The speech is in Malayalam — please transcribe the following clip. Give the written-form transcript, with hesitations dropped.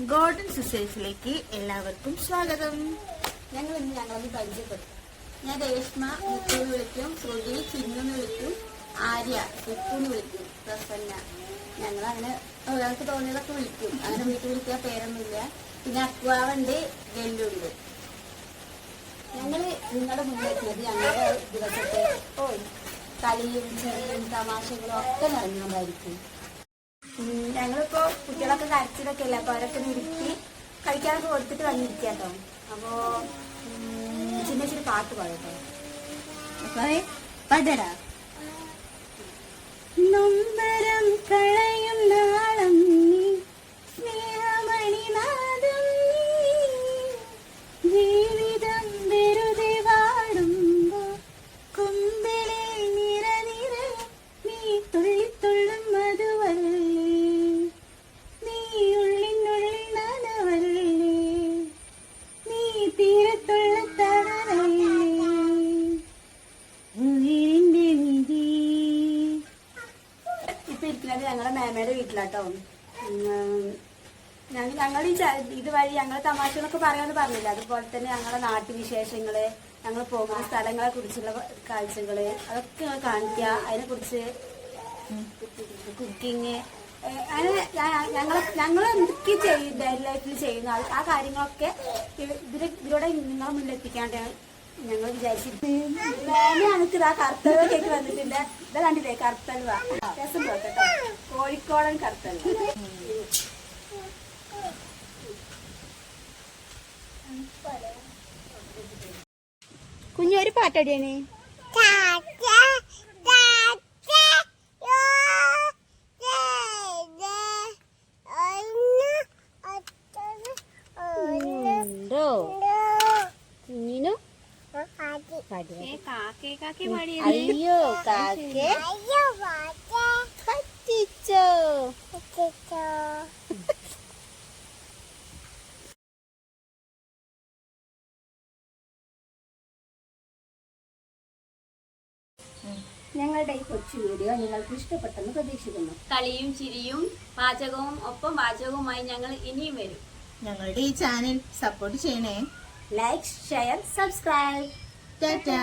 ഗോൾഡൻ സിസ്റ്റേഴ്സിലേക്ക് എല്ലാവർക്കും സ്വാഗതം. ഞങ്ങൾ ഇന്ന് ഞങ്ങളൊന്ന് പരിചയപ്പെട്ടു. ഞാൻ രേഷ്മ മുത്തു വിളിക്കും, ശ്രുതി ചിന്നു വിളിക്കും, ആര്യ സുപ്പു വിളിക്കും, പ്രസന്ന. ഞങ്ങളങ്ങനെ ഒരാൾക്ക് തോന്നിയതൊക്കെ വിളിക്കും. അങ്ങനെ വീട്ടിൽ വിളിക്കാൻ പേരൊന്നുമില്ല. പിന്നെ അക്വാവുണ്ട്, ഗെല്ലുണ്ട്. ഞങ്ങള് നിങ്ങളുടെ മുന്നിലെത്തുന്നത് ഞങ്ങളുടെ ദിവസത്തെ കളിയും ചിരിയും തമാശകളും ഒക്കെ നിറഞ്ഞുകൊണ്ടായിരിക്കും. ഞങ്ങളിപ്പോ കുട്ടികളൊക്കെ കരച്ചിലൊക്കെ അല്ലേ, അപ്പൊ അവരൊക്കെ നിർത്തി കളിക്കാനൊക്കെ കൊടുത്തിട്ട് വന്നിരിക്കാട്ടോ. അപ്പോ ചിന്ന ചിരി പാട്ട് പാടട്ടോ. പടടാ നൊമ്പരം കളയും നാളം നീ, സ്നേഹമണിനാദം നീ, ജീവിതം വെറുതെ വാടുമ്പോ കുമ്പിളിൽ നിറനിറ നീ, തുള്ളിത്തുള്ളും മധുവല്ലേ നീ, ഉള്ളിനുള്ളിൽ നനവല്ലേ നീ, തീരത്തുള്ള തണലല്ലേ ഉയിരിന്റെ നിധി. ഇപ്പൊ ഇരിക്കുന്നത് ഞങ്ങളുടെ മേമയുടെ വീട്ടിലാട്ടോ. ഞങ്ങൾ ഇതുവഴി ഞങ്ങളെ തമാശകളൊക്കെ പറയാന്ന് പറഞ്ഞില്ല. അതുപോലെ തന്നെ ഞങ്ങളുടെ നാട്ടുവിശേഷങ്ങള്, ഞങ്ങൾ പോകുന്ന സ്ഥലങ്ങളെ കുറിച്ചുള്ള കാഴ്ചകള്, അതൊക്കെ ഞങ്ങൾ കാണിക്കുക. അതിനെ കുറിച്ച് കുക്കിങ്, അങ്ങനെ ഞങ്ങൾ എന്തൊക്കെ ചെയ്യും ഡെയിലി ലൈഫിൽ ചെയ്യുന്ന ആ കാര്യങ്ങളൊക്കെ ഇതിലൂടെ നിങ്ങളെ മുന്നിലെത്തിക്കാണ്ട് ഞങ്ങൾ വിചാരിച്ചിട്ട്. ഞങ്ങൾക്ക് ഇതാ കറുത്തൽവ കേക്ക് വന്നിട്ടുണ്ട്. ഇത് കണ്ടില്ലേ, കറുത്തൽവ രസം കേട്ടോ, കോഴിക്കോടൻ കറുത്തൽവ. കുഞ്ഞൊരു പാട്ടടിയാണ്. കുഞ്ഞിനു അയ്യോ കാക്കേ പറ്റിച്ചോ. ഞങ്ങളുടെ ഈ കൊച്ചു വീഡിയോ നിങ്ങൾക്ക് ഇഷ്ടപ്പെട്ടെന്ന് പ്രതീക്ഷിക്കുന്നു. കളിയും ചിരിയും പാചകവും ഒപ്പം വാചകവുമായി ഞങ്ങൾ ഇനിയും വരും. ഞങ്ങളുടെ ഈ ചാനൽ സപ്പോർട്ട് ചെയ്യണേ. Like, share, subscribe. ടാറ്റാ.